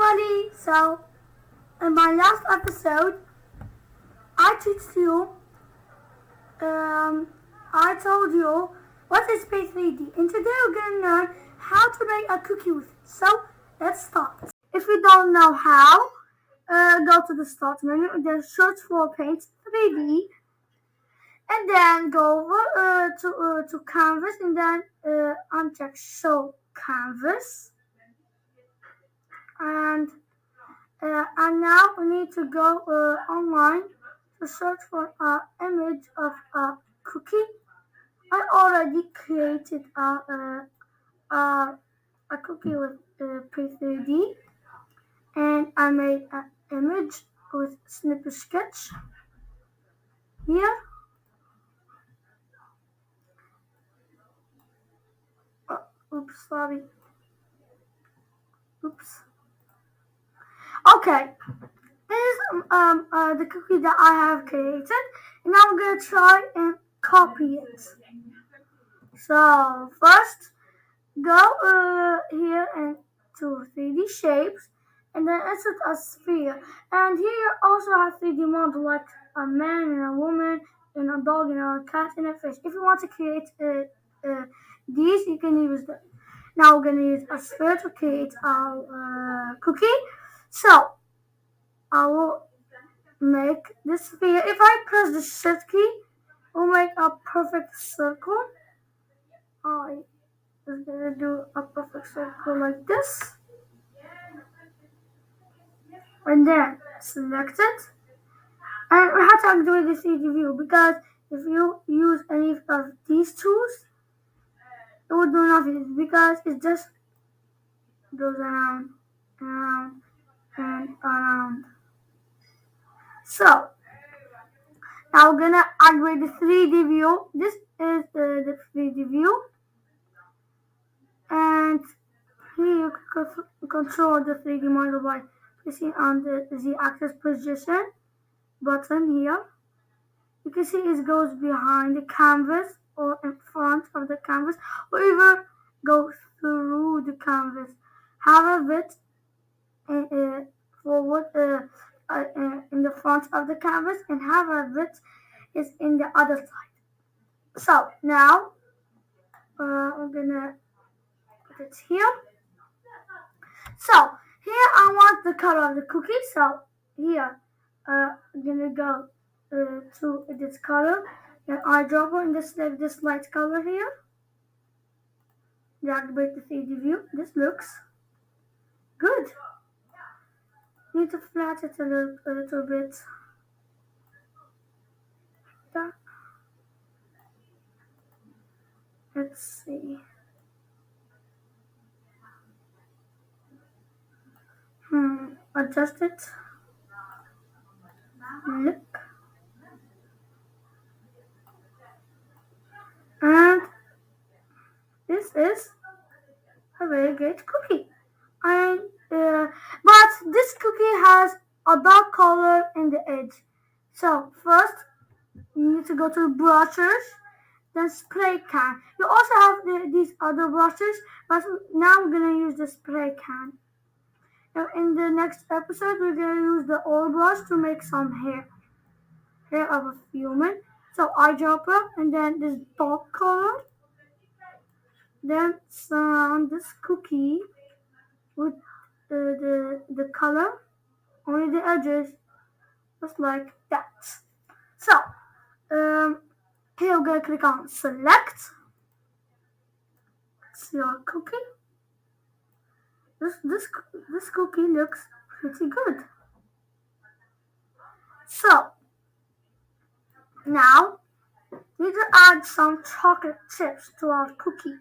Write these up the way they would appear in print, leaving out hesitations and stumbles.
everybody! So, in my last episode, I teach you, I told you what is Space 3D, and today we're going to learn how to make a cookie with it. So, let's start. If you don't know how, go to the start menu and then search for Paint 3D, and then go over to Canvas and then uncheck Show Canvas, and now we need to go online to search for an image of a cookie. I already created a cookie with P3D, and I made an image with Snipper Sketch here. Oops, sorry. Oops. Okay, this is the cookie that I have created, and now I'm gonna try and copy it. So first, go here and to 3D shapes, and then insert a sphere. And here you also have 3D model like a man and a woman and a dog and a cat and a fish. If you want to create these, you can use them. Now we're gonna use a sphere to create our cookie. So I will make this sphere. If I press the shift key, we'll make a perfect circle. I is gonna do a perfect circle like this, and then select it. And we have to activate the 3D view because if you use any of these tools, it will do nothing because it just goes around and around and around. So now we're gonna activate the 3D view. This is the 3D view, and here you can control the 3D model by pressing on the Z-axis position button here. You can see it goes behind the canvas or in front of the canvas or even go through the canvas. Have a bit forward in the front of the canvas and have a bit is in the other side. So now I'm gonna put it here. So here I want the color of the cookie. So here I'm gonna go to this color and eyedropper and just select this light color here. Activate the 3D view. This looks good. Need to flatten it a little bit. Let's see. Adjust it. Look. And this is a very great cookie. But this cookie has a dark color in the edge. So first, you need to go to brushes, then spray can. You also have these other brushes, but now I'm gonna use the spray can. Now in the next episode, we're gonna use the oil brush to make some hair of a human. So eyedropper, and then this dark color. Then surround this cookie with the color, only the edges, just like that. So here we're gonna click on select. It's your cookie. This cookie looks pretty good. So now we need to add some chocolate chips to our cookie.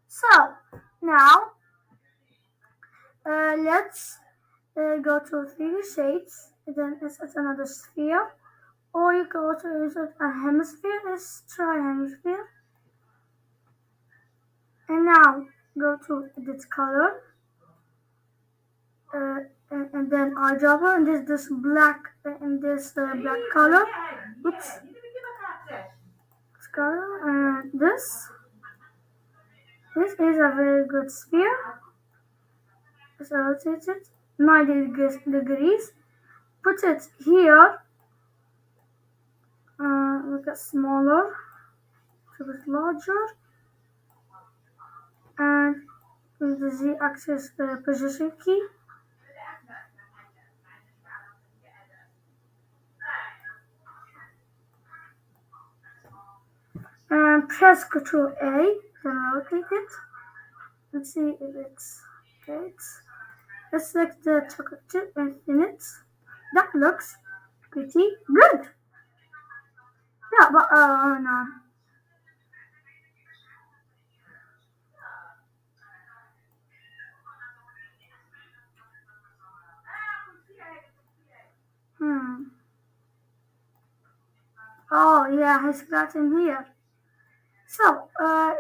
So now let's go to 3D shapes, and then insert another sphere, or you can also insert a hemisphere. Let's try hemisphere. And now go to this color, and then eyedropper, and this black and this black color. Oops. This color and this. This is a very good sphere. Let's rotate it 90 degrees. Put it here. Make it smaller, a bit larger, and with the Z-axis position key. And press Ctrl A, then rotate it. Let's see if it's okay. Let's select the chocolate chip and thin it. That looks pretty good. Yeah, but no. Hmm. Oh yeah, it's got in here. So,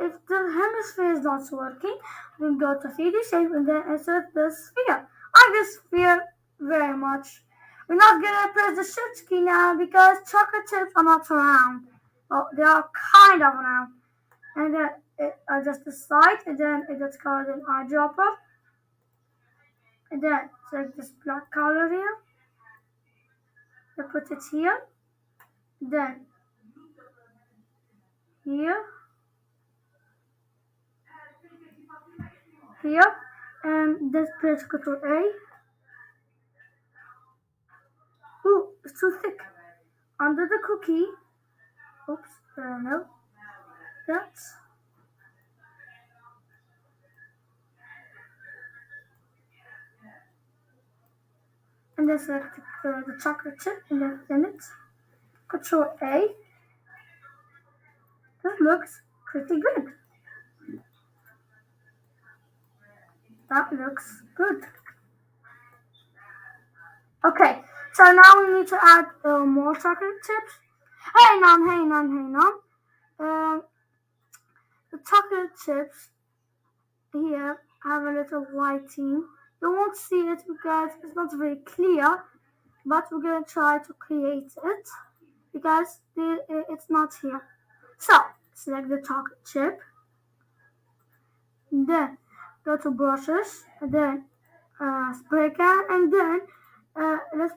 if the hemisphere is not working, we go to 3D shape and then insert the sphere. I like this sphere very much. We're not gonna press the shift key now because chocolate chips are not round. Well, they are kind of round. And then it adjusts the side, and then it gets called an eyedropper. And then select this black color here. I put it here. Then here, here, and then press Ctrl A. Ooh, it's too thick. Under the cookie. Oops, no. That's. And then select the chocolate chip and then thin it. Control A. That looks pretty good. That looks good. Okay, so now we need to add more chocolate chips. Hey, Nan. The chocolate chips here have a little whiting. You won't see it because it's not very clear, but we're gonna try to create it because it's not here. So select the chocolate chip, then go to brushes, and then spray can, and then let's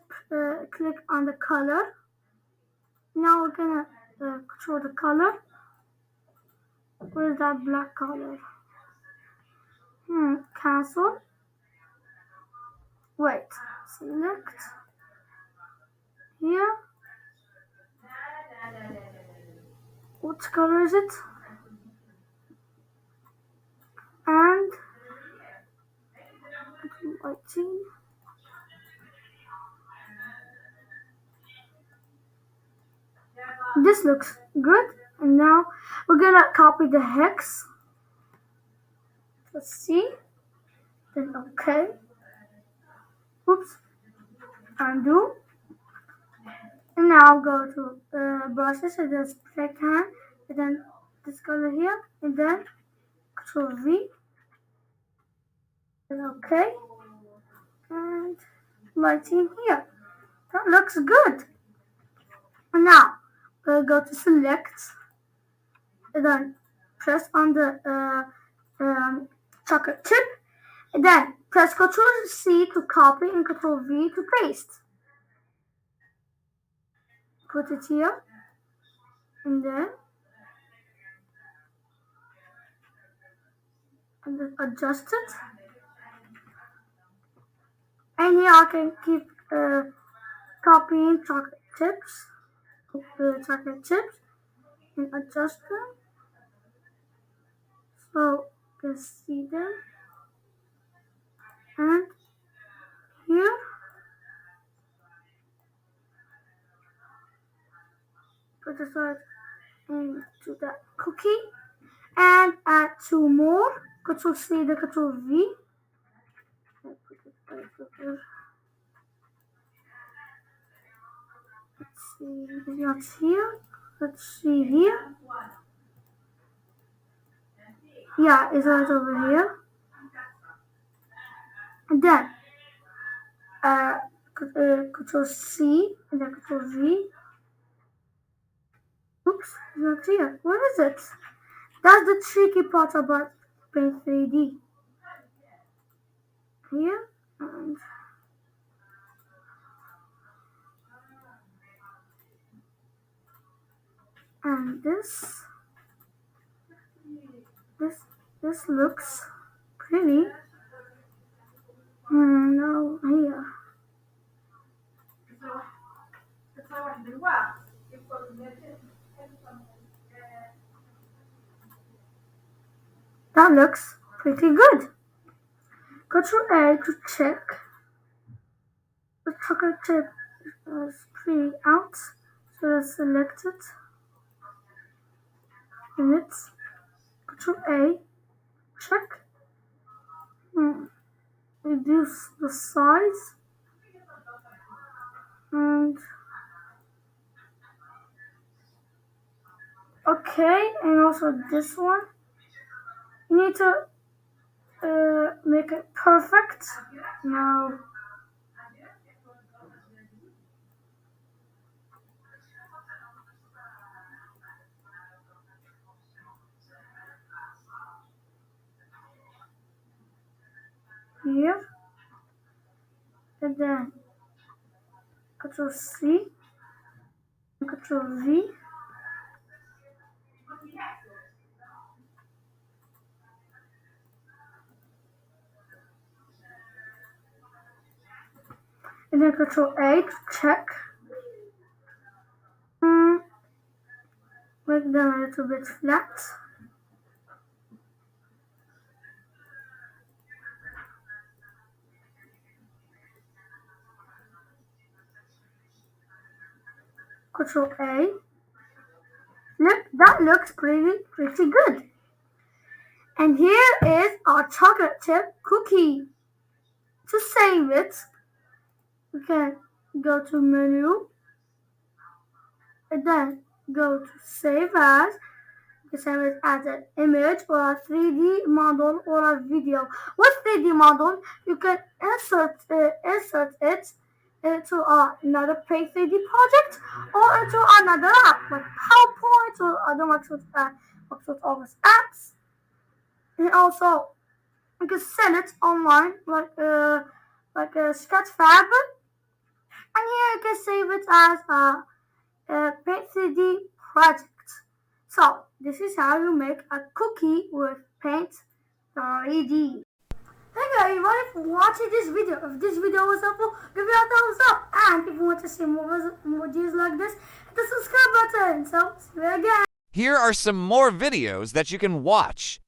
click on the color. Now we're gonna control the color. What is that black color? Cancel. Wait, select here. What color is it? And 18. This looks good. And now we're gonna copy the hex. Let's see. Then okay. Oops. Undo. And now go to brushes and then spray can, and then this color here, and then Control V. And okay. And lighting here. That looks good. And now we'll go to select, and then press on the chocolate chip, and then press Ctrl C to copy and Ctrl V to paste. Put it here, and then adjust it. And here I can keep copying chocolate chips, and adjust them so you can see them. And here, put it right into that cookie, and add two more. Control C, then Control V. Put it right over. Let's see, not here. Let's see here. Yeah, it's right over here. And then Control C and then Control V. Oops, it's not here. What is it? That's the tricky part about Paint 3D. Here and And this looks pretty. Now here. That looks pretty good. Control A to check the chocolate chip is pretty out. So let's select it. And it's Control A, check. Reduce the size. And okay, and also this one. You need to make it perfect. Now here, and then Control C, and Control V. And then Control A to check. Make them a little bit flat. Control A. Look, that looks pretty good. And here is our chocolate chip cookie. To save it, we can go to menu and then go to save as. You can save it as an image or a 3D model or a video. With 3D model, you can insert it into another Paint 3D project or into another app like PowerPoint or other Microsoft Office apps. And also, you can sell it online like a Sketchfab. And here you can save it as a Paint 3D project. So this is how you make a cookie with Paint 3D. Thank you everybody for watching this video. If this video was helpful, give it a thumbs up. And if you want to see more videos like this, hit the subscribe button. So see you again. Here are some more videos that you can watch.